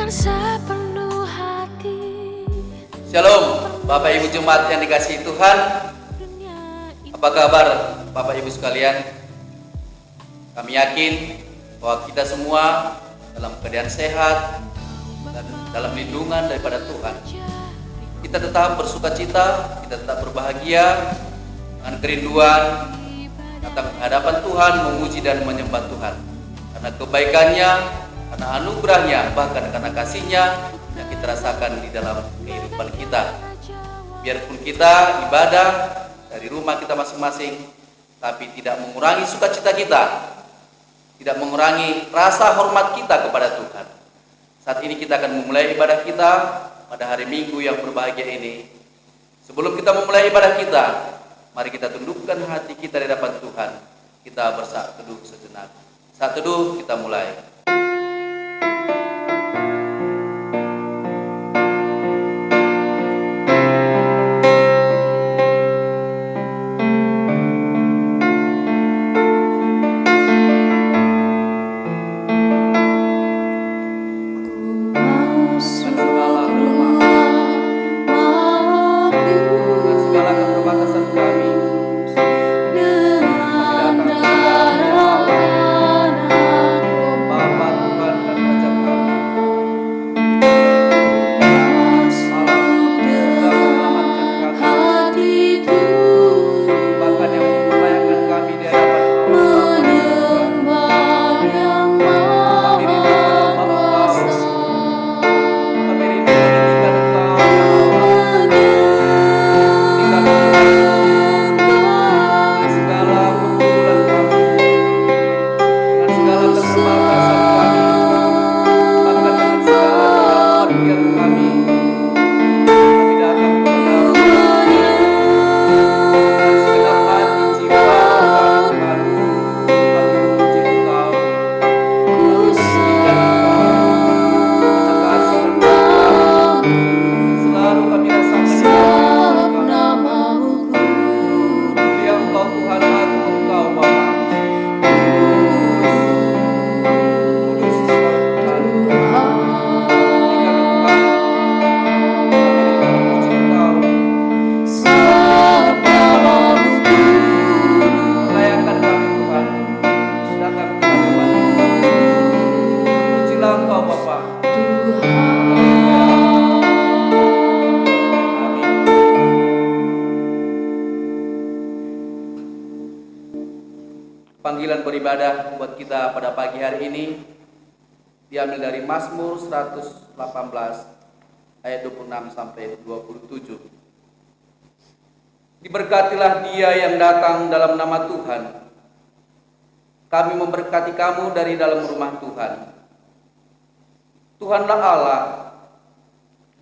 dengan sepenuh hati. Shalom, Bapak Ibu Jemaat yang dikasihi Tuhan. Apa kabar Bapak Ibu sekalian? Kami yakin bahwa kita semua dalam keadaan sehat dan dalam lindungan daripada Tuhan. Kita tetap bersukacita, kita tetap berbahagia dengan kerinduan datang ke hadapan Tuhan, memuji dan menyembah Tuhan. Karena kebaikannya, karena anugerahnya, bahkan karena kasihnya yang kita rasakan di dalam kehidupan kita. Biarpun kita ibadah dari rumah kita masing-masing, tapi tidak mengurangi sukacita kita, tidak mengurangi rasa hormat kita kepada Tuhan. Saat ini kita akan memulai ibadah kita pada hari Minggu yang berbahagia ini. Sebelum kita memulai ibadah kita, mari kita tundukkan hati kita di hadapan Tuhan. Kita bersaat teduh sejenak. Saat teduh kita mulai. Panggilan beribadah buat kita pada pagi hari ini diambil dari Mazmur 118 ayat 26 sampai 27. Diberkatilah dia yang datang dalam nama Tuhan. Kami memberkati kamu dari dalam rumah Tuhan. Tuhanlah Allah,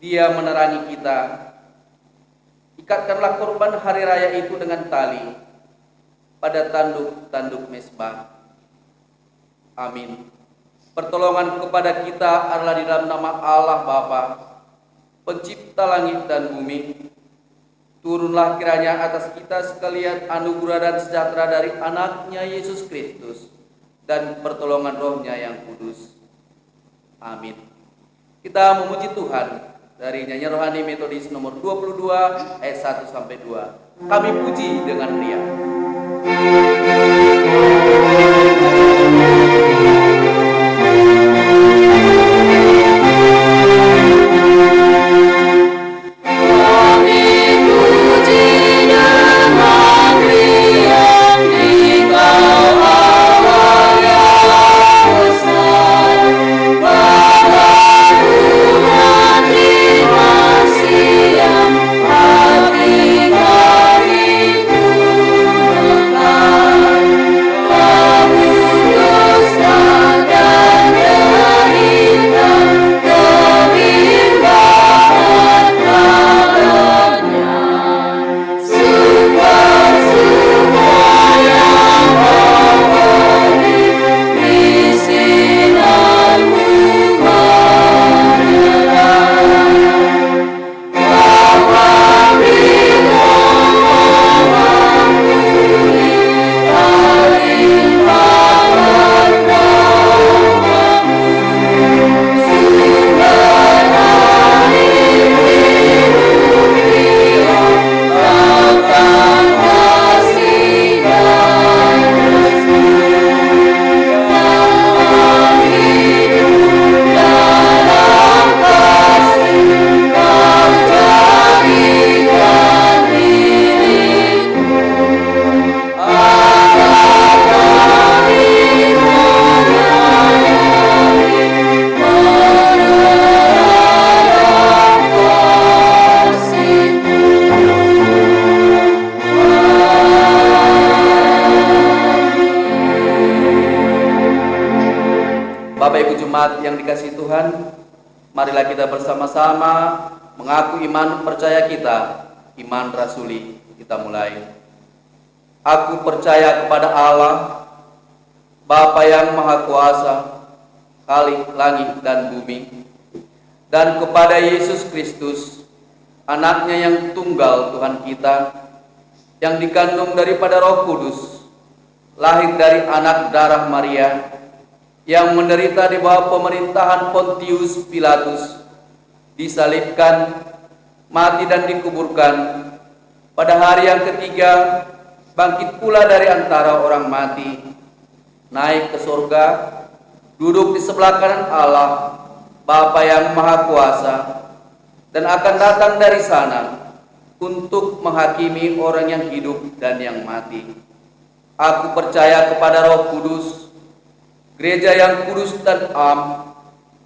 Dia menerangi kita. Ikatkanlah korban hari raya itu dengan tali pada tanduk-tanduk mezbah. Amin. Pertolongan kepada kita adalah di dalam nama Allah Bapa, Pencipta langit dan bumi. Turunlah kiranya atas kita sekalian anugerah dan sejahtera dari anaknya Yesus Kristus dan pertolongan rohnya yang kudus. Amin. Kita memuji Tuhan dari nyanyian rohani Metodis nomor 22 ayat 1 sampai 2. Kami puji dengan riang. Hati kami yang dikasihi Tuhan, marilah kita bersama-sama mengaku iman percaya kita, iman rasuli. Kita mulai. Aku percaya kepada Allah, Bapa yang Maha Kuasa, Khalik langit dan bumi, dan kepada Yesus Kristus, Anaknya yang tunggal Tuhan kita, yang dikandung daripada Roh Kudus, lahir dari anak darah Maria, yang menderita di bawah pemerintahan Pontius Pilatus, disalibkan, mati dan dikuburkan, pada hari yang ketiga bangkit pula dari antara orang mati, naik ke surga, duduk di sebelah kanan Allah, Bapa yang Maha Kuasa, dan akan datang dari sana untuk menghakimi orang yang hidup dan yang mati. Aku percaya kepada Roh Kudus, gereja yang kudus dan am,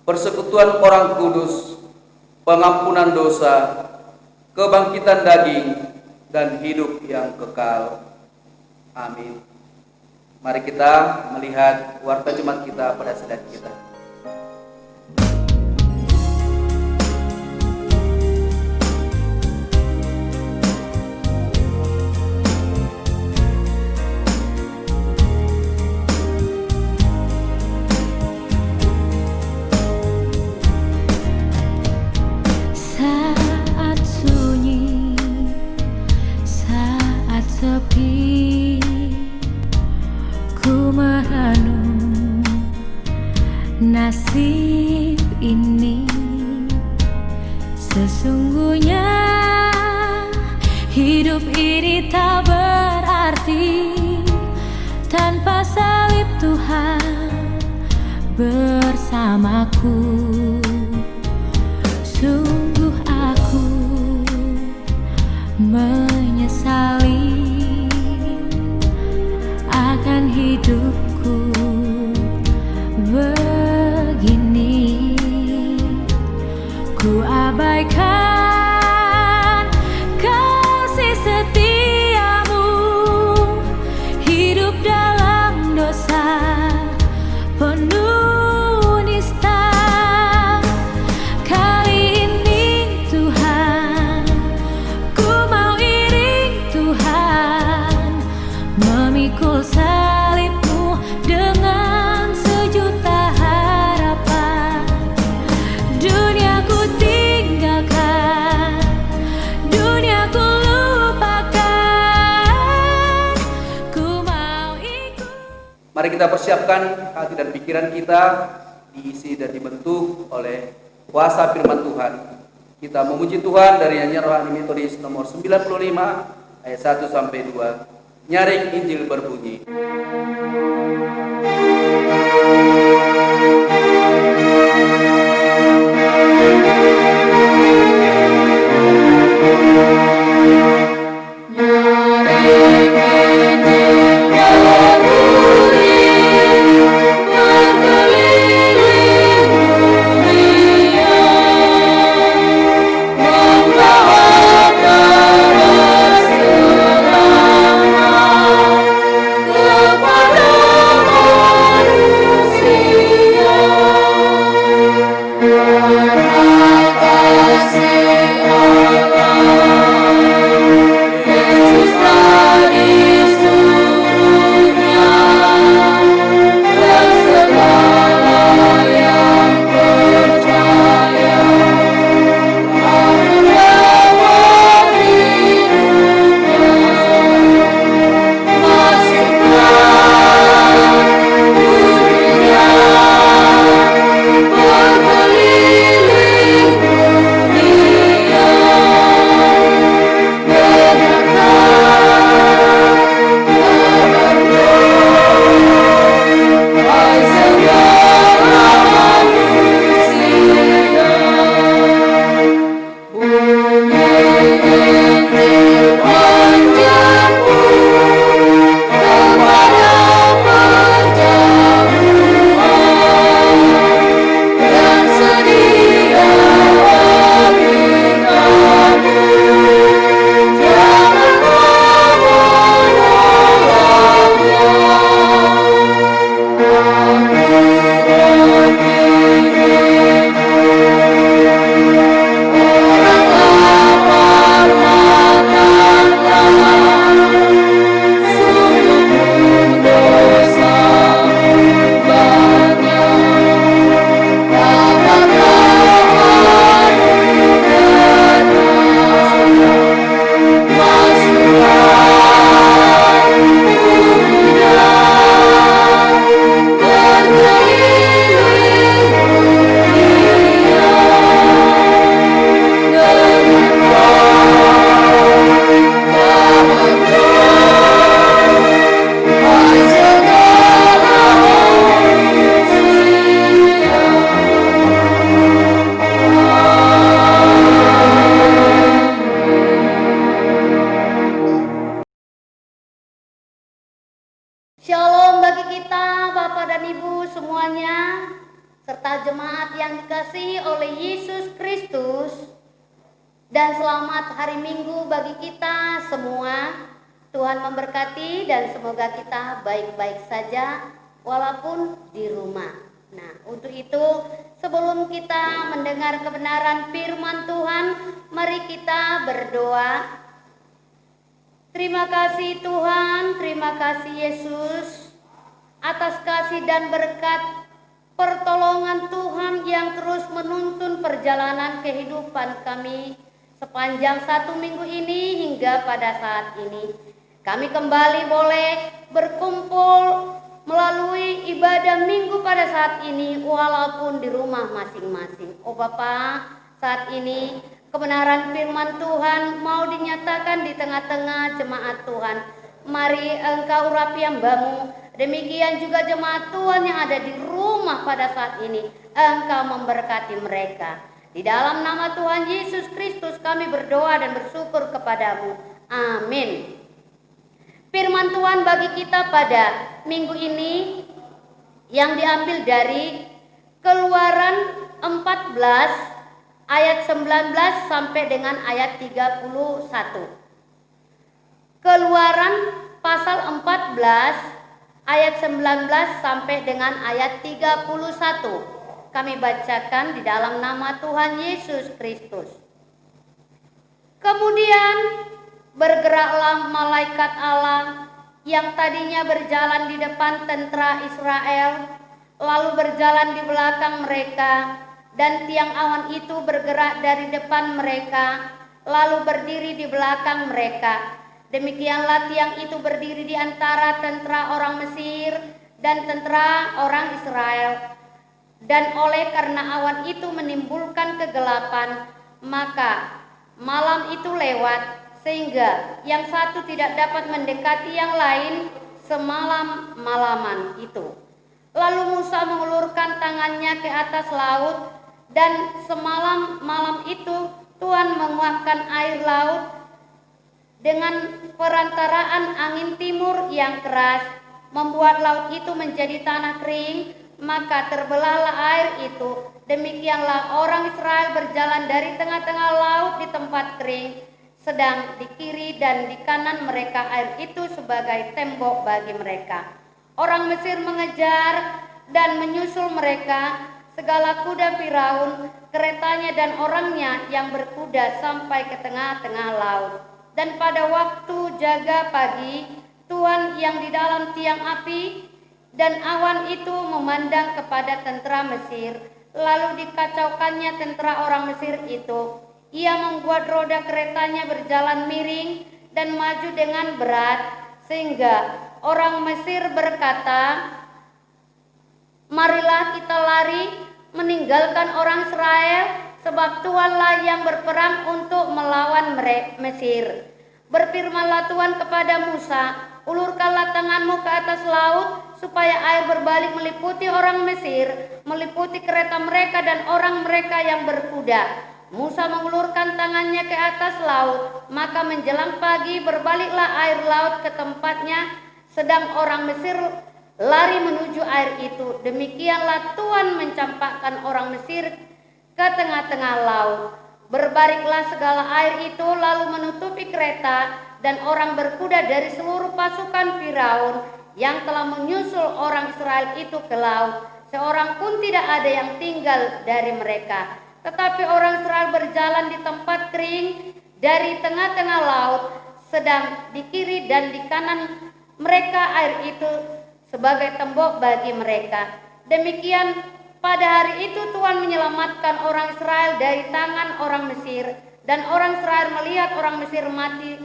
persekutuan orang kudus, pengampunan dosa, kebangkitan daging, dan hidup yang kekal. Amin. Mari kita melihat warta Jumat kita pada slide kita. Saat sunyi, saat sepi, ku merenung nasib ini. Sesungguhnya hidup ini tak berarti tanpa salib Tuhan bersamaku. Sungguh aku menyesali akan hidupku begini. Ku abaikan kasih setiamu, hidup dalam dosa penuh nista. Kali ini Tuhan, ku mau iring Tuhan, memikul salibmu dengan sejuta harapan. Dunia ku tinggalkan, dunia ku lupakan, ku mau ikut. Mari kita persiapkan hati dan pikiran kita diisi dan dibentuk oleh kuasa firman Tuhan. Kita memuji Tuhan dari nyanyian rohani metodis nomor 95 ayat 1 sampai 2. Nyaring Injil berbunyi. Kepada manusia Jemaat yang dikasihi oleh Yesus Kristus, dan selamat hari Minggu bagi kita semua. Tuhan memberkati dan semoga kita baik-baik saja walaupun di rumah. Nah, untuk itu sebelum kita mendengar kebenaran firman Tuhan, mari kita berdoa. Terima kasih Tuhan, terima kasih Yesus atas kasih dan berkat pertolongan Tuhan yang terus menuntun perjalanan kehidupan kami sepanjang 1 minggu ini hingga pada saat ini. Kami kembali boleh berkumpul melalui ibadah minggu pada saat ini walaupun di rumah masing-masing. Oh Bapa, saat ini kebenaran firman Tuhan mau dinyatakan di tengah-tengah jemaat Tuhan. Mari Engkau urapi hambamu, demikian juga jemaat Tuhan yang ada di rumah pada saat ini. Engkau memberkati mereka. Di dalam nama Tuhan Yesus Kristus kami berdoa dan bersyukur kepadamu. Amin. Firman Tuhan bagi kita pada minggu ini yang diambil dari Keluaran 14 ayat 19 sampai dengan ayat 31. Keluaran pasal 14 ayat 19 sampai dengan ayat 31. Kami bacakan di dalam nama Tuhan Yesus Kristus. Kemudian bergeraklah malaikat Allah yang tadinya berjalan di depan tentara Israel, lalu berjalan di belakang mereka, dan tiang awan itu bergerak dari depan mereka, lalu berdiri di belakang mereka. Demikianlah tiang itu berdiri di antara tentara orang Mesir dan tentara orang Israel. Dan oleh karena awan itu menimbulkan kegelapan, maka malam itu lewat, sehingga yang satu tidak dapat mendekati yang lain semalam-malaman itu. Lalu Musa mengulurkan tangannya ke atas laut, dan semalam malam itu Tuhan menguapkan air laut dengan perantaraan angin timur yang keras, membuat laut itu menjadi tanah kering, maka terbelahlah air itu. Demikianlah orang Israel berjalan dari tengah-tengah laut di tempat kering, sedang di kiri dan di kanan mereka air itu sebagai tembok bagi mereka. Orang Mesir mengejar dan menyusul mereka, segala kuda Firaun, keretanya dan orangnya yang berkuda sampai ke tengah-tengah laut. Dan pada waktu jaga pagi, Tuhan yang di dalam tiang api dan awan itu memandang kepada tentara Mesir, lalu dikacaukannya tentara orang Mesir itu. Ia membuat roda keretanya berjalan miring dan maju dengan berat, sehingga orang Mesir berkata, "Marilah kita lari meninggalkan orang Israel, sebab Tuhanlah yang berperang untuk melawan Mesir." Berfirmanlah Tuhan kepada Musa, "Ulurkanlah tanganmu ke atas laut, supaya air berbalik meliputi orang Mesir, meliputi kereta mereka dan orang mereka yang berkuda." Musa mengulurkan tangannya ke atas laut, maka menjelang pagi berbaliklah air laut ke tempatnya, sedang orang Mesir lari menuju air itu. Demikianlah Tuhan mencampakkan orang Mesir ke tengah-tengah laut. Berbaliklah segala air itu lalu menutupi kereta dan orang berkuda dari seluruh pasukan Firaun yang telah menyusul orang Israel itu ke laut. Seorang pun tidak ada yang tinggal dari mereka. Tetapi orang Israel berjalan di tempat kering dari tengah-tengah laut, sedang di kiri dan di kanan mereka air itu sebagai tembok bagi mereka. Demikian pada hari itu Tuhan menyelamatkan orang Israel dari tangan orang Mesir, dan orang Israel melihat orang Mesir mati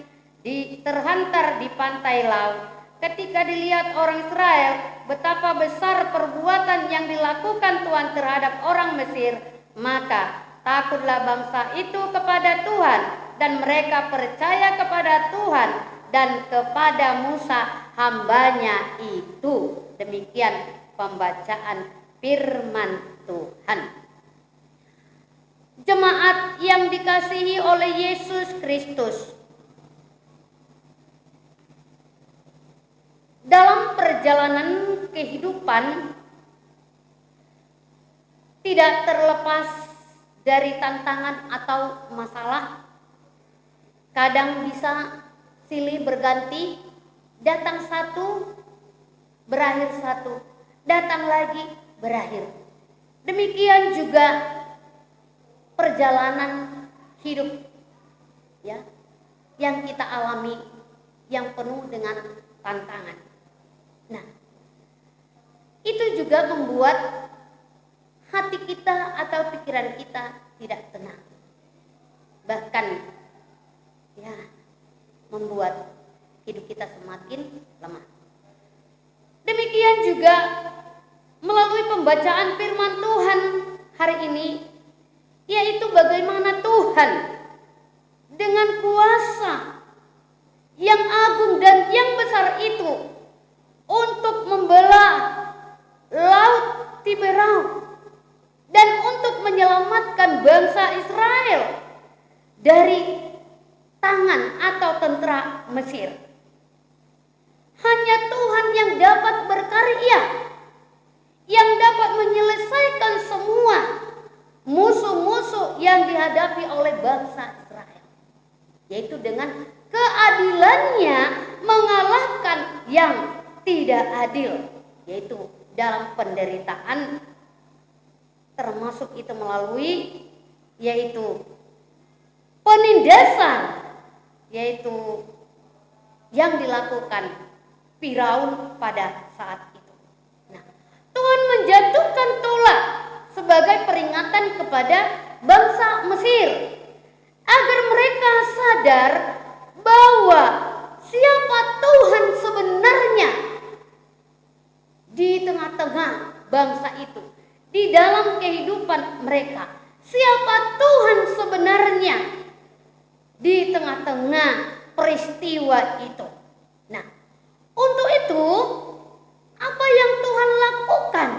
terhantar di pantai laut. Ketika dilihat orang Israel betapa besar perbuatan yang dilakukan Tuhan terhadap orang Mesir, maka takutlah bangsa itu kepada Tuhan, dan mereka percaya kepada Tuhan dan kepada Musa hambanya itu. Demikian pembacaan firman Tuhan. Jemaat yang dikasihi oleh Yesus Kristus, dalam perjalanan kehidupan tidak terlepas dari tantangan atau masalah. Kadang bisa silih berganti, datang satu, berakhir satu, datang lagi, berakhir. Demikian juga perjalanan hidup ya yang kita alami, yang penuh dengan tantangan. Nah, itu juga membuat hati kita atau pikiran kita tidak tenang. Bahkan ya membuat hidup kita semakin lemah. Demikian juga melalui pembacaan firman Tuhan hari ini, yaitu bagaimana Tuhan dengan kuasa yang agung dan yang besar itu untuk membelah laut Tiberau dan untuk menyelamatkan bangsa Israel dari tangan atau tentara Mesir. Hanya Tuhan yang dapat berkarya, yang dapat menyelesaikan semua musuh-musuh yang dihadapi oleh bangsa Israel, yaitu dengan keadilannya mengalahkan yang tidak adil, yaitu dalam penderitaan, termasuk itu melalui yaitu penindasan, yaitu yang dilakukan Firaun pada saat itu. Nah, Tuhan menjatuhkan tolak sebagai peringatan kepada bangsa Mesir agar mereka sadar bahwa siapa Tuhan sebenarnya di tengah-tengah bangsa itu, di dalam kehidupan mereka. Siapa Tuhan sebenarnya di tengah-tengah peristiwa itu. Nah, untuk itu apa yang Tuhan lakukan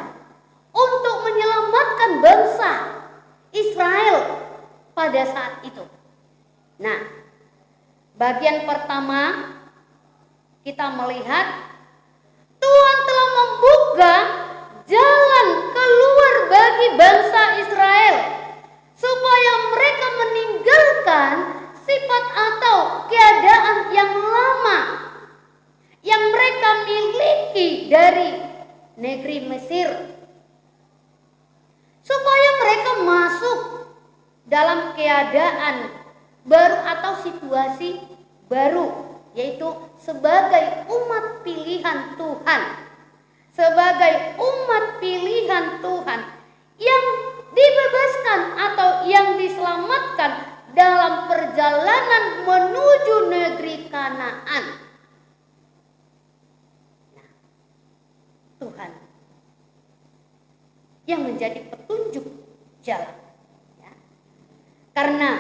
untuk menyelamatkan bangsa Israel pada saat itu? Nah, bagian pertama kita melihat Tuhan telah membuka jalan keluar bagi bangsa Israel supaya mereka meninggalkan sifat atau keadaan yang lama yang mereka miliki dari negeri Mesir, supaya mereka masuk dalam keadaan baru atau situasi baru, yaitu sebagai umat pilihan Tuhan, sebagai umat pilihan Tuhan yang dibebaskan atau yang diselamatkan dalam perjalanan menuju negeri Kanaan. Nah, Tuhan yang menjadi petunjuk jalan, ya. Karena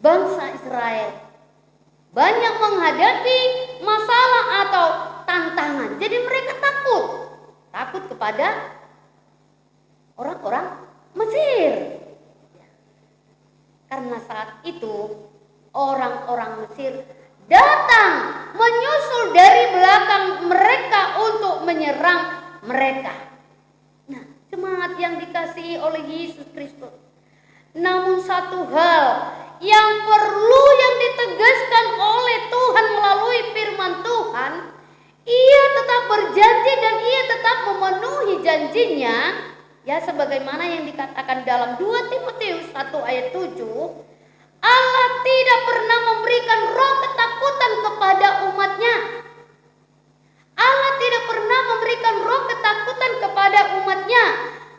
bangsa Israel banyak menghadapi masalah atau tantangan, jadi mereka takut kepada orang-orang Mesir. Karena saat itu orang-orang Mesir datang menyusul dari belakang mereka untuk menyerang mereka. Nah, jemaat yang dikasihi oleh Yesus Kristus, namun satu hal yang perlu yang ditegaskan oleh Tuhan melalui firman Tuhan, Ia tetap berjanji dan Ia tetap memenuhi janjinya. Ya, sebagaimana yang dikatakan dalam 2 Timotius 1 ayat 7, Allah tidak pernah memberikan roh ketakutan kepada umatnya. Allah tidak pernah memberikan roh ketakutan kepada umatnya,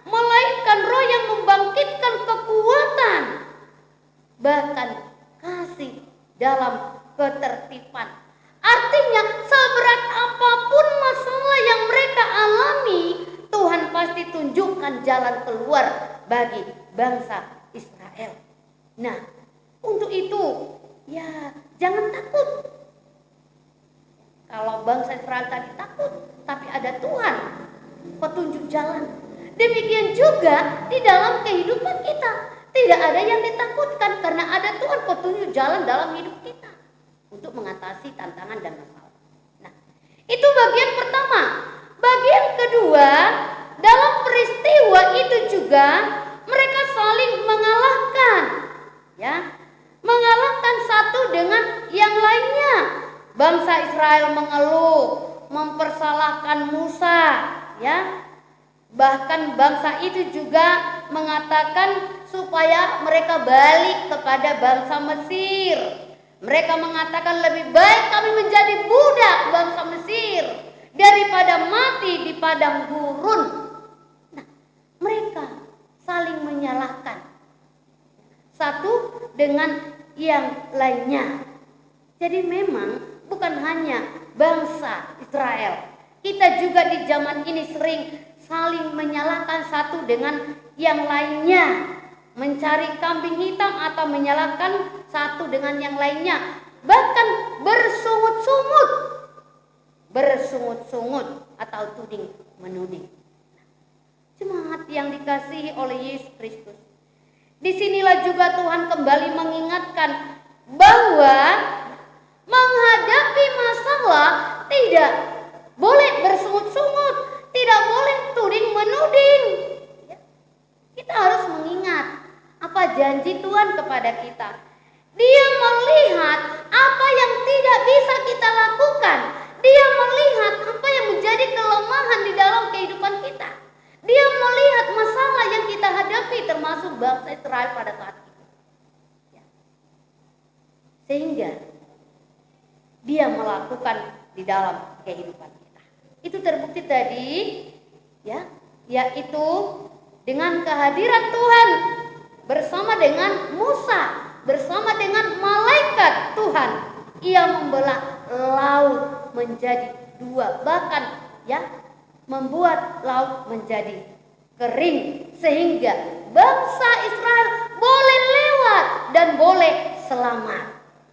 melainkan roh yang membangkitkan kekuatan, bahkan kasih dalam ketertiban. Artinya seberat apapun masalah yang mereka alami, Tuhan pasti tunjukkan jalan keluar bagi bangsa Israel. Nah, untuk itu ya jangan takut. Kalau bangsa Israel tadi takut, tapi ada Tuhan petunjuk jalan. Demikian juga di dalam kehidupan kita, tidak ada yang ditakutkan karena ada Tuhan petunjuk jalan dalam hidup kita untuk mengatasi tantangan dan masalah. Nah, itu bagian pertama. Bagian kedua, dalam peristiwa itu juga mereka saling mengalahkan, ya, mengalahkan satu dengan yang lainnya. Bangsa Israel mengeluh, mempersalahkan Musa, ya. Bahkan bangsa itu juga mengatakan supaya mereka balik kepada bangsa Mesir. Mereka mengatakan lebih baik kami menjadi budak bangsa Mesir daripada mati di padang gurun. Nah, mereka saling menyalahkan satu dengan yang lainnya. Jadi memang bukan hanya bangsa Israel, kita juga di zaman ini sering saling menyalahkan satu dengan yang lainnya, mencari kambing hitam atau menyalahkan satu dengan yang lainnya, bahkan bersungut-sungut atau tuding menuding. Jemaat yang dikasihi oleh Yesus Kristus, disinilah juga Tuhan kembali mengingatkan bahwa menghadapi masalah tidak boleh bersungut-sungut, tidak boleh tuding menuding. Kita harus mengingat apa janji Tuhan kepada kita. Dia melihat apa yang tidak bisa kita lakukan. Dia melihat apa yang menjadi kelemahan di dalam kehidupan kita. Dia melihat masalah yang kita hadapi termasuk bangsa Israel pada saat itu. Sehingga dia melakukan di dalam kehidupan kita. Itu terbukti tadi, ya, yaitu dengan kehadiran Tuhan bersama dengan Musa, bersama dengan malaikat Tuhan. Ia membelah laut menjadi dua, bahkan ya membuat laut menjadi kering sehingga bangsa Israel boleh lewat dan boleh selamat.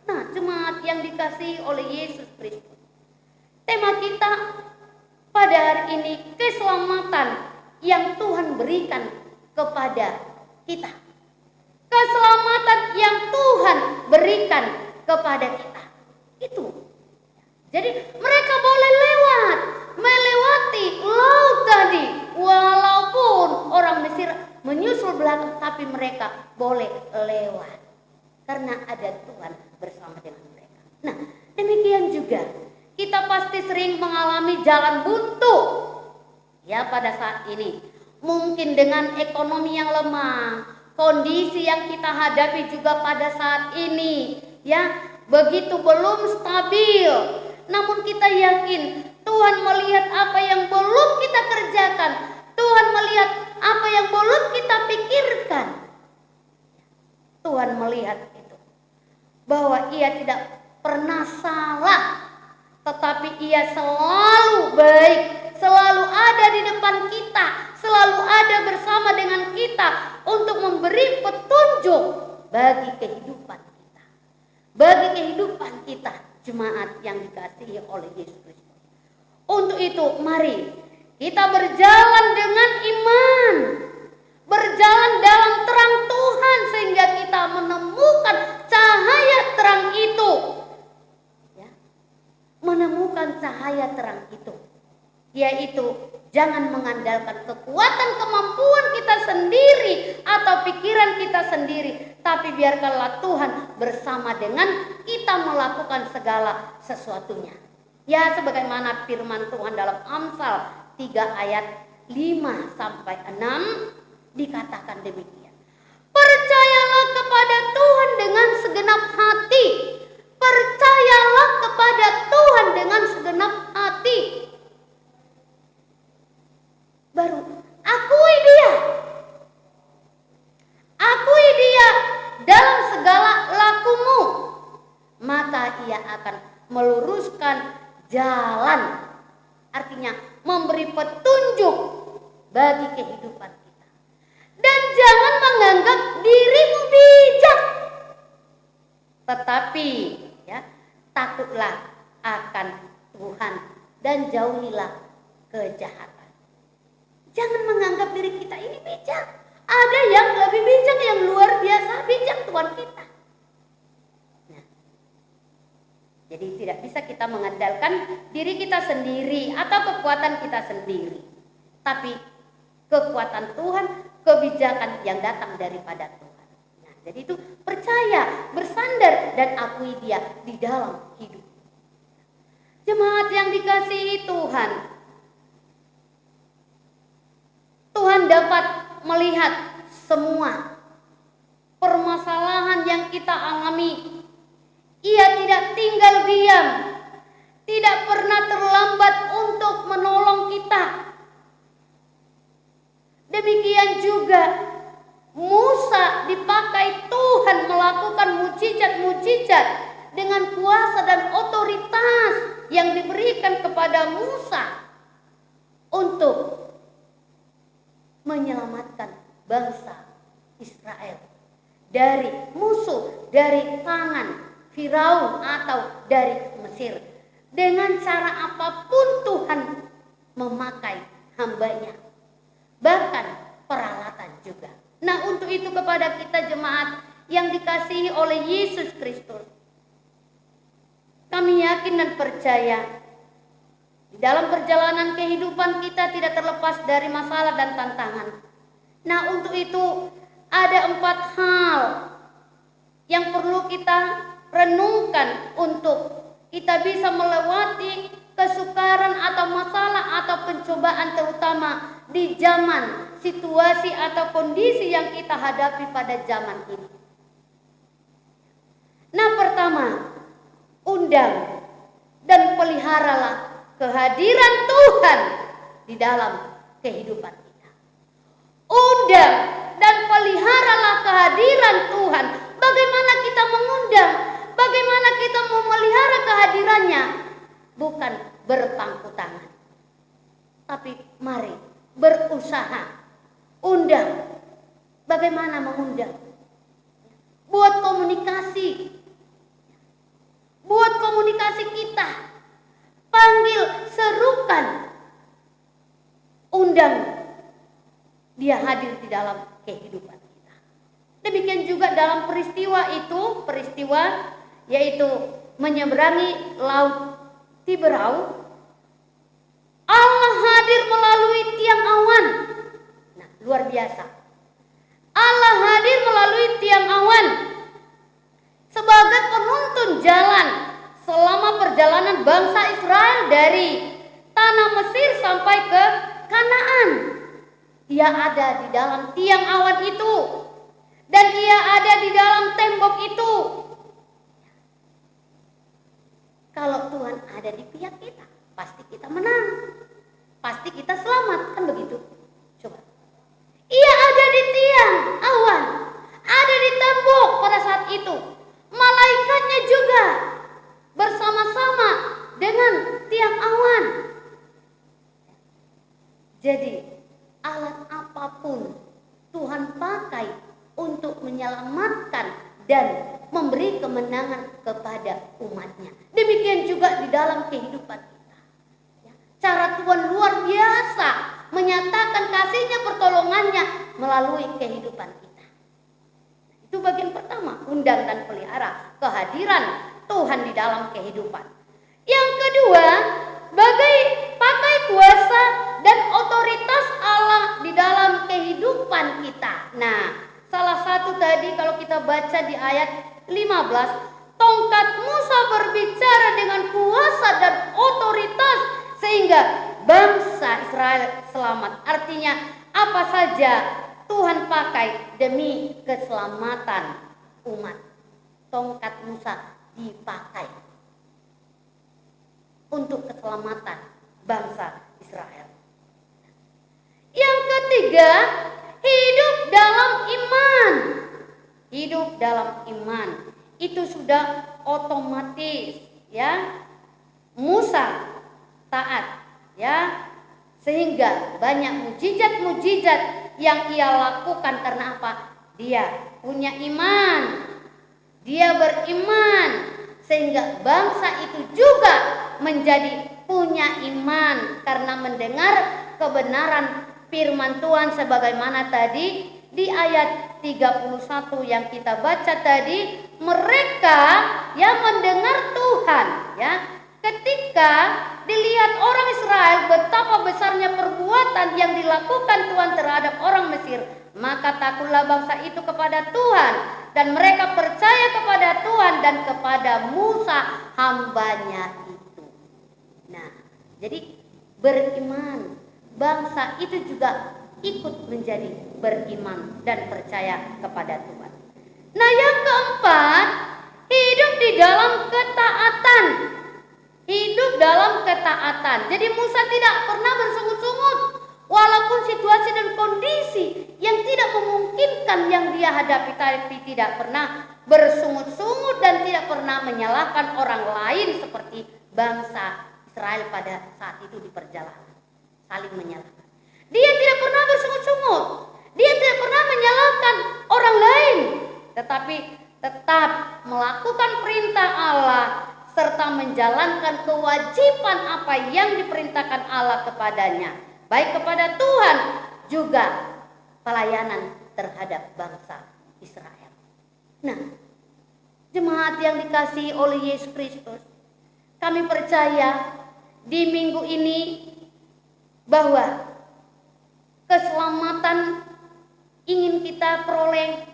Nah, jemaat yang dikasihi oleh Yesus Kristus, tema kita pada hari ini keselamatan yang Tuhan berikan kepada kita. Keselamatan yang Tuhan berikan kepada kita. Itu. Jadi mereka boleh melewati laut tadi. Walaupun orang Mesir menyusul belakang, tapi mereka boleh lewat. Karena ada Tuhan bersama dengan mereka. Nah, demikian juga kita pasti sering mengalami jalan buntu. Ya, pada saat ini mungkin dengan ekonomi yang lemah, kondisi yang kita hadapi juga pada saat ini, ya, begitu belum stabil. Namun kita yakin Tuhan melihat apa yang belum kita kerjakan. Tuhan melihat apa yang belum kita pikirkan. Tuhan melihat itu, bahwa Ia tidak pernah salah, tetapi Ia selalu baik, selalu ada di depan kita, selalu ada bersama dengan kita untuk memberi petunjuk bagi kehidupan kita. Bagi kehidupan kita, jemaat yang dikasihi oleh Yesus Kristus. Untuk itu, mari kita berjalan dengan iman, berjalan dalam terang Tuhan sehingga kita menemukan cahaya terang itu. Ya, menemukan cahaya terang itu, yaitu jangan mengandalkan kekuatan kemampuan kita sendiri atau pikiran kita sendiri, tapi biarkanlah Tuhan bersama dengan kita melakukan segala sesuatunya. Ya, sebagaimana firman Tuhan dalam Amsal 3 ayat 5 sampai 6 dikatakan demikian. Percayalah kepada Tuhan dengan segenap hati. Percayalah kepada Tuhan dengan segenap hati. Baru akui dia. Akui dia dalam segala lakumu. Maka ia akan meluruskan jalan. Artinya memberi petunjuk bagi kehidupan kita. Dan jangan menganggap dirimu bijak. Tetapi ya, takutlah akan Tuhan dan jauhilah kejahatan. Jangan menganggap diri kita ini bijak. Ada yang lebih bijak, yang luar biasa bijak, Tuhan kita. Nah, jadi tidak bisa kita mengandalkan diri kita sendiri atau kekuatan kita sendiri. Tapi kekuatan Tuhan, kebijakan yang datang daripada Tuhan. Nah, jadi itu percaya, bersandar dan akui Dia di dalam hidup. Jemaat yang dikasihi Tuhan, Tuhan dapat melihat semua permasalahan yang kita alami. Ia tidak tinggal diam, tidak pernah terlambat untuk menolong kita. Demikian juga Musa dipakai Tuhan melakukan mujizat-mujizat dengan kuasa dan otoritas yang diberikan kepada Musa untuk menyelamatkan bangsa Israel dari musuh, dari tangan Firaun atau dari Mesir. Dengan cara apapun Tuhan memakai hambanya, bahkan peralatan juga. Nah, untuk itu kepada kita jemaat yang dikasihi oleh Yesus Kristus, kami yakin dan percaya di dalam perjalanan kehidupan kita tidak terlepas dari masalah dan tantangan. Nah, untuk itu ada 4 hal yang perlu kita renungkan untuk kita bisa melewati kesukaran atau masalah atau pencobaan, terutama di zaman, situasi atau kondisi yang kita hadapi pada zaman ini. Nah, pertama, undang dan peliharalah kehadiran Tuhan di dalam kehidupan kita. Undang dan peliharalah kehadiran Tuhan. Bagaimana kita mengundang? Bagaimana kita memelihara kehadirannya? Bukan berpangku tangan, tapi mari berusaha. Undang. Bagaimana mengundang? Buat komunikasi. Buat komunikasi kita. Panggil, serukan. Undang. Dia hadir di dalam kehidupan kita. Demikian juga dalam peristiwa yaitu menyeberangi laut Tiberau, Allah hadir melalui tiang awan. Nah, luar biasa. Allah hadir melalui tiang awan sebagai penuntun jalan selama perjalanan bangsa Israel dari tanah Mesir sampai ke Kanaan. Ia ada di dalam tiang awan itu, dan ia ada di dalam tembok itu. Kalau Tuhan ada di pihak kita, pasti kita menang, pasti kita selamat, kan begitu? Coba. Ia ada di tiang awan, ada di tembok pada saat itu. Malaikatnya juga bersama-sama dengan tiang awan. Jadi alat apapun Tuhan pakai untuk menyelamatkan dan memberi kemenangan kepada umatnya. Demikian juga di dalam kehidupan kita. Cara Tuhan luar biasa menyatakan kasih-Nya, pertolongannya melalui kehidupan kita. Itu bagian pertama, undang dan pelihara kehadiran Tuhan di dalam kehidupan. Yang kedua, pakai kuasa dan otoritas Allah di dalam kehidupan kita. Nah, salah satu tadi kalau kita baca di ayat 15, tongkat Musa berbicara dengan kuasa dan otoritas sehingga bangsa Israel selamat. Artinya apa saja Tuhan pakai demi keselamatan umat. Tongkat Musa dipakai untuk keselamatan bangsa Israel. Yang ketiga, hidup dalam iman. Hidup dalam iman itu sudah otomatis, ya. Musa taat, ya, sehingga banyak mujizat-mujizat yang ia lakukan. Karena apa? Dia punya iman, dia beriman, sehingga bangsa itu juga menjadi punya iman karena mendengar kebenaran firman Tuhan sebagaimana tadi di ayat 31 yang kita baca tadi. Mereka yang mendengar Tuhan, ya, ketika dilihat orang Israel betapa besarnya perbuatan yang dilakukan Tuhan terhadap orang Mesir, maka takutlah bangsa itu kepada Tuhan, dan mereka percaya kepada Tuhan dan kepada Musa hambanya itu. Nah, jadi beriman, bangsa itu juga ikut menjadi beriman dan percaya kepada Tuhan. Nah, yang keempat, hidup di dalam ketaatan. Hidup dalam ketaatan. Jadi Musa tidak pernah bersungut-sungut, walaupun situasi dan kondisi yang tidak memungkinkan yang dia hadapi, tapi tidak pernah bersungut-sungut dan tidak pernah menyalahkan orang lain seperti bangsa Israel pada saat itu di perjalanan, saling menyalahkan. Dia tidak pernah bersungut-sungut, dia tidak pernah menyalahkan orang lain, tetapi tetap melakukan perintah Allah serta menjalankan kewajiban apa yang diperintahkan Allah kepadanya, baik kepada Tuhan juga pelayanan terhadap bangsa Israel. Nah, jemaat yang dikasihi oleh Yesus Kristus, kami percaya di minggu ini bahwa keselamatan ingin kita peroleh,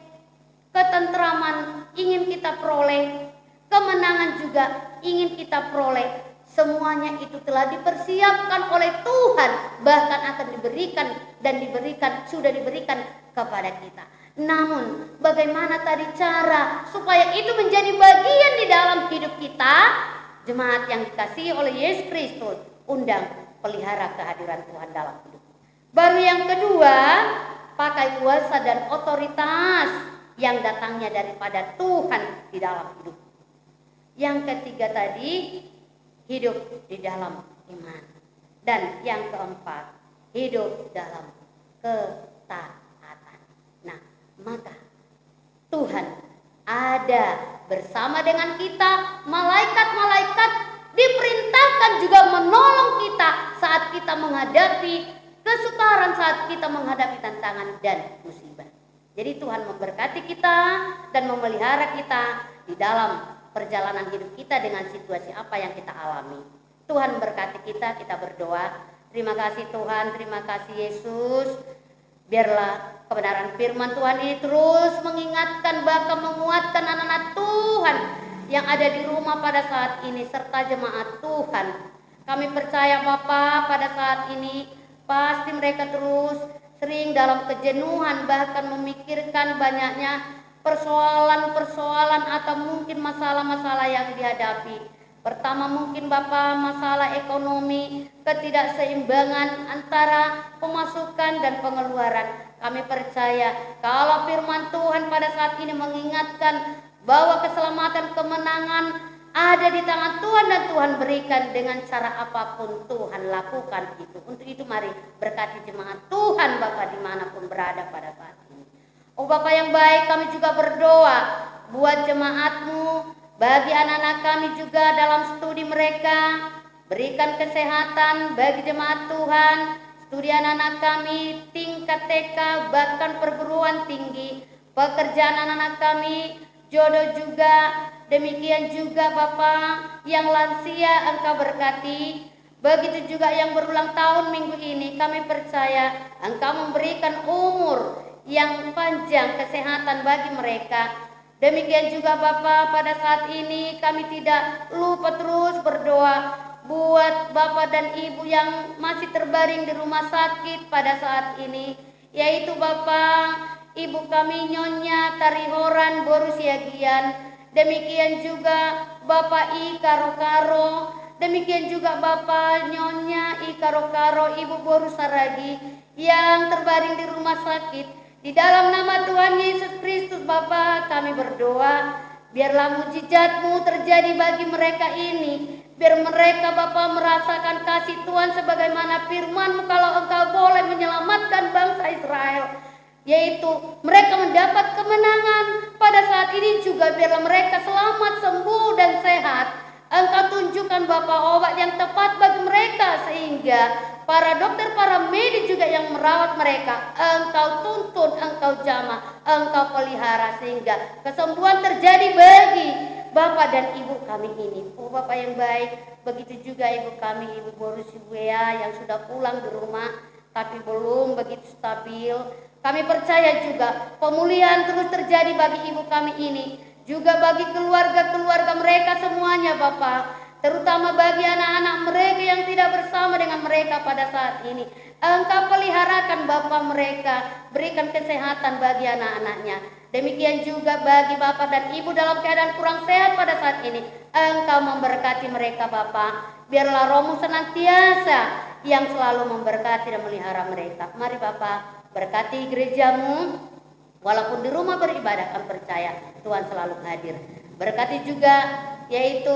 ketentraman ingin kita peroleh, kemenangan juga ingin kita peroleh. Semuanya itu telah dipersiapkan oleh Tuhan, bahkan akan diberikan dan sudah diberikan kepada kita. Namun bagaimana tadi cara supaya itu menjadi bagian di dalam hidup kita? Jemaat yang dikasihi oleh Yesus Kristus, undang pelihara kehadiran Tuhan dalam hidup. Baru yang kedua, pakai kuasa dan otoritas yang datangnya daripada Tuhan di dalam hidup. Yang ketiga tadi, hidup di dalam iman. Dan yang keempat, hidup dalam ketaatan. Nah, maka Tuhan ada bersama dengan kita. Malaikat-malaikat diperintahkan juga menolong kita saat kita menghadapi kesukaran, saat kita menghadapi tantangan dan musibah. Jadi Tuhan memberkati kita dan memelihara kita di dalam perjalanan hidup kita dengan situasi apa yang kita alami. Tuhan memberkati kita berdoa. Terima kasih Tuhan, terima kasih Yesus. Biarlah kebenaran firman Tuhan ini terus mengingatkan, bahkan menguatkan anak-anak Tuhan yang ada di rumah pada saat ini serta jemaat Tuhan. Kami percaya Bapa, pada saat ini pasti mereka terus sering dalam kejenuhan, bahkan memikirkan banyaknya persoalan-persoalan atau mungkin masalah-masalah yang dihadapi. Pertama mungkin Bapak, masalah ekonomi, ketidakseimbangan antara pemasukan dan pengeluaran. Kami percaya kalau firman Tuhan pada saat ini mengingatkan bahwa keselamatan, kemenangan ada di tangan Tuhan dan Tuhan berikan dengan cara apapun Tuhan lakukan itu. Untuk itu mari berkati jemaat Tuhan Bapak dimanapun berada pada saat ini. Oh Bapak yang baik, kami juga berdoa buat jemaat-Mu, bagi anak-anak kami juga dalam studi mereka. Berikan kesehatan bagi jemaat Tuhan, studi anak-anak kami tingkat TK bahkan perguruan tinggi, pekerjaan anak-anak kami, jodoh juga. Demikian juga Bapak yang lansia Engkau berkati. Begitu juga yang berulang tahun minggu ini, kami percaya Engkau memberikan umur yang panjang, kesehatan bagi mereka. Demikian juga Bapak, pada saat ini kami tidak lupa terus berdoa buat Bapak dan Ibu yang masih terbaring di rumah sakit pada saat ini, yaitu Bapak, Ibu kami Nyonya Tarihoran Borusiagian, demikian juga Bapak I Karo-Karo, demikian juga Bapak Nyonya I Karo-Karo Ibu Borusaragi yang terbaring di rumah sakit. Di dalam nama Tuhan Yesus Kristus Bapa, kami berdoa, biarlah mujizat-Mu terjadi bagi mereka ini. Biar mereka Bapa merasakan kasih Tuhan sebagaimana firman-Mu kalau Engkau boleh menyelamatkan bangsa Israel. Yaitu mereka mendapat kemenangan. Pada saat ini juga biarlah mereka selamat, sembuh dan sehat. Engkau tunjukkan Bapa obat yang tepat bagi mereka, sehingga para dokter, para medis juga yang merawat mereka, Engkau tuntun, Engkau jamah, Engkau pelihara, sehingga kesembuhan terjadi bagi Bapak dan Ibu kami ini. Oh Bapak yang baik, begitu juga Ibu kami, Ibu Boris Ibuea yang sudah pulang di rumah tapi belum begitu stabil. Kami percaya juga pemulihan terus terjadi bagi Ibu kami ini, juga bagi keluarga-keluarga mereka semuanya Bapak, terutama bagi anak-anak mereka yang tidak bersama dengan mereka pada saat ini. Engkau peliharakan Bapak mereka, berikan kesehatan bagi anak-anaknya. Demikian juga bagi Bapak dan Ibu dalam keadaan kurang sehat pada saat ini. Engkau memberkati mereka Bapak. Biarlah Rohmu senantiasa yang selalu memberkati dan melihara mereka. Mari Bapak, berkati gerejamu. Walaupun di rumah beribadah, kami percaya Tuhan selalu hadir. Berkati juga yaitu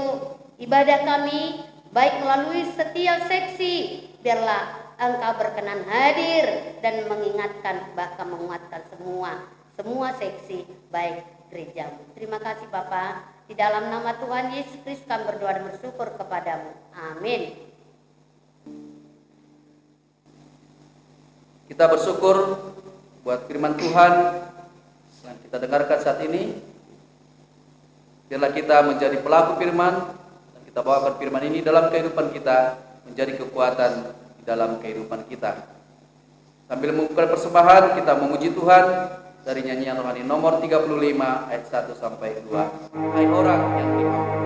ibadah kami, baik melalui setiap seksi. Biarlah Engkau berkenan hadir dan mengingatkan, bahkan menguatkan semua seksi baik gerejamu. Terima kasih Bapak. Di dalam nama Tuhan Yesus Kristus kami berdoa dan bersyukur kepadamu. Amin. Kita bersyukur buat firman Tuhan yang kita dengarkan saat ini. Biarlah kita menjadi pelaku firman dan kita bawakan firman ini dalam kehidupan kita, menjadi kekuatan di dalam kehidupan kita. Sambil mengumpulkan persembahan, kita memuji Tuhan dari nyanyian rohani nomor 35 ayat 1 sampai 2. Hai orang yang diampunkan.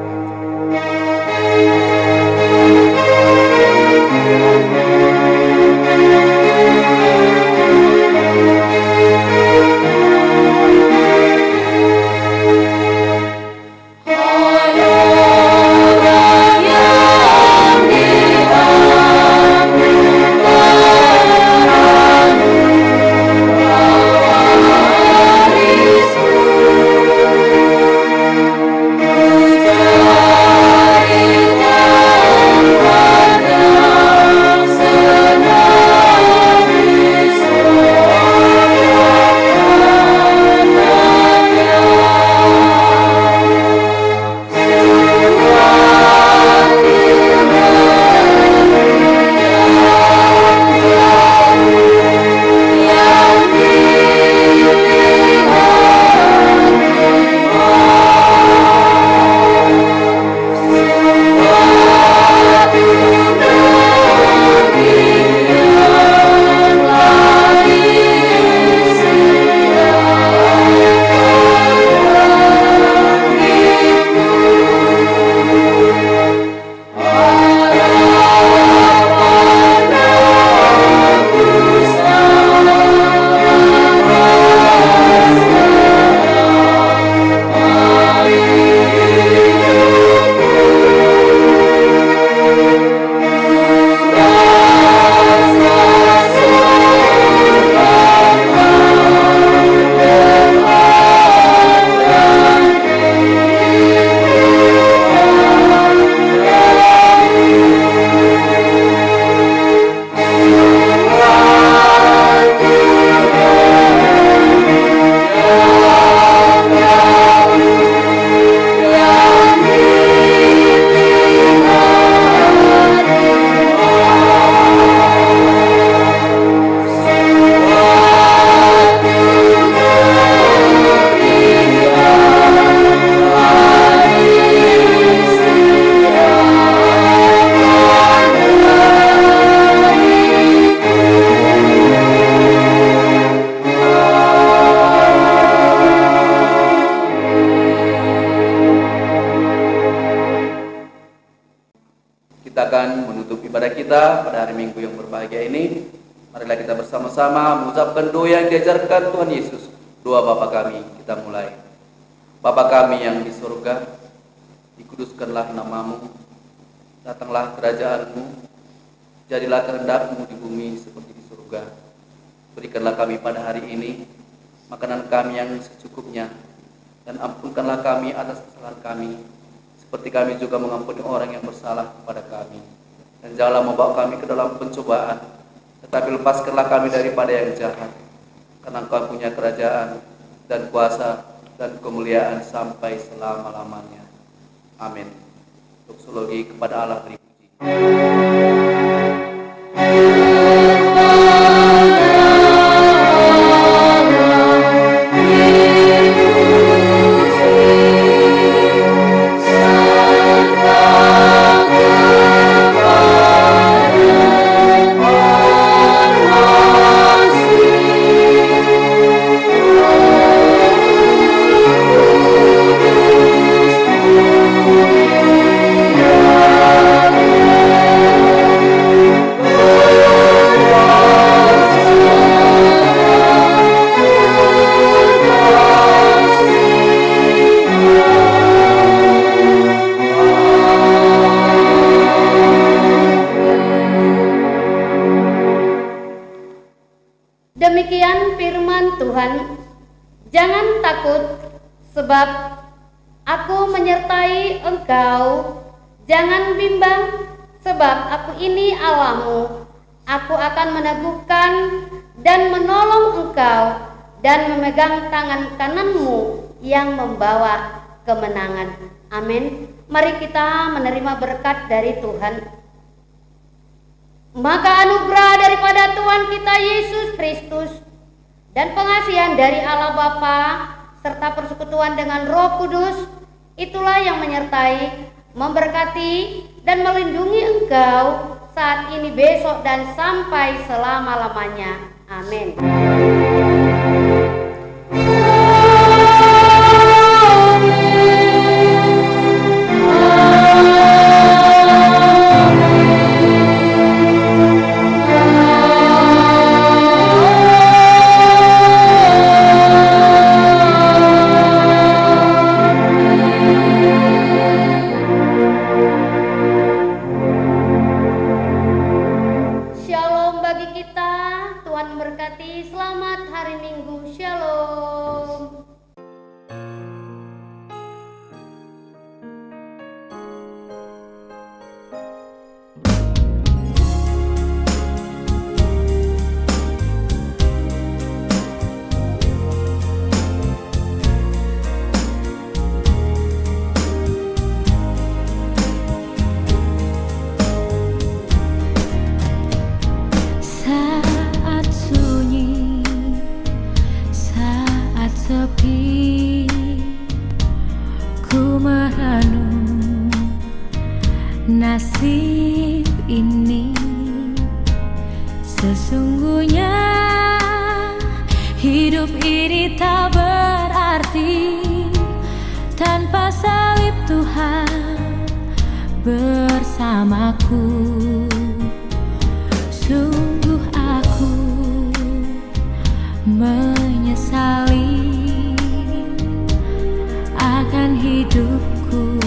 Kita akan menutup ibadah kita pada hari Minggu yang berbahagia ini. Marilah kita bersama-sama mengucapkan doa yang diajarkan Tuhan Yesus. Doa Bapa kami, kita mulai. Bapa kami yang di surga, dikuduskanlah namamu, datanglah kerajaanmu, jadilah kehendakmu di bumi seperti di surga. Berikanlah kami pada hari ini makanan kami yang secukupnya, dan ampunkanlah kami atas kesalahan kami, seperti kami juga mengampuni orang yang bersalah kepada kami. Dan janganlah membawa kami ke dalam pencobaan, tetapi lepaskanlah kami daripada yang jahat. Karena Engkau punya kerajaan dan kuasa dan kemuliaan sampai selama-lamanya. Amin. Doksologi kepada Allah beri puji. Sebab aku menyertai engkau, jangan bimbang, sebab aku ini Allahmu. Aku akan meneguhkan dan menolong engkau dan memegang tangan kananmu yang membawa kemenangan. Amin. Mari kita menerima berkat dari Tuhan. Maka anugerah daripada Tuhan kita Yesus Kristus dan pengasihan dari Allah Bapa serta persekutuan dengan Roh Kudus itulah yang menyertai, memberkati dan melindungi engkau saat ini, besok dan sampai selama-lamanya. Amin. Selamat hari Minggu. Shalom. Sepi, ku merenung nasib ini. Sesungguhnya hidup ini tak berarti tanpa salib Tuhan bersamaku. Sungguh aku menyesali akan hidupku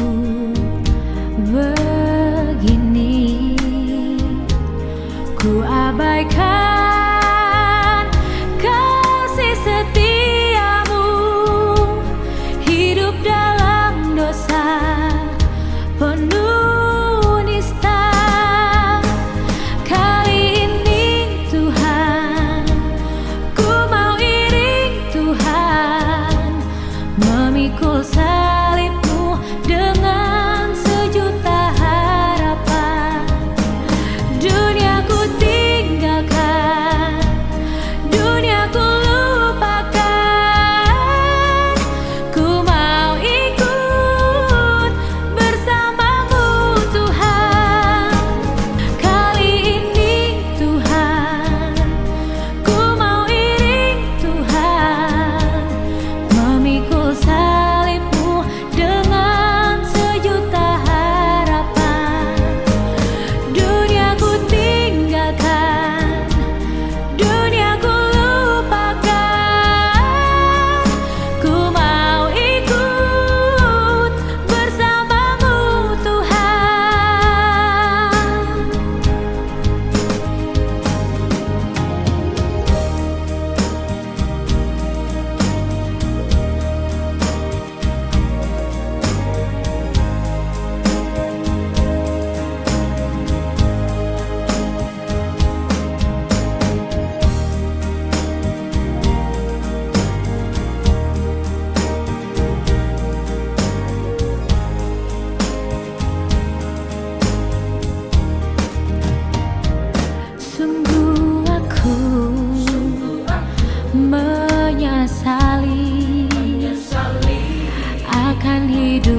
begini. Ku abaikan kasih setiamu, hidup dalam dosa penuh nista. Kali ini Tuhan, ku mau iring Tuhan, memikul salibmu dengan sejuta harapan. Dunia ku tinggalkan, dunia ku lupakan, ku mau ikut bersamamu Tuhan. Kali ini Tuhan, ku mau iring Tuhan, memikul salibmu dengan sejuta harapan. Dunia ku tinggalkan, dunia ku lupakan, ku mau ikut bersamamu Tuhan. Sungguh aku menyesali akan hidup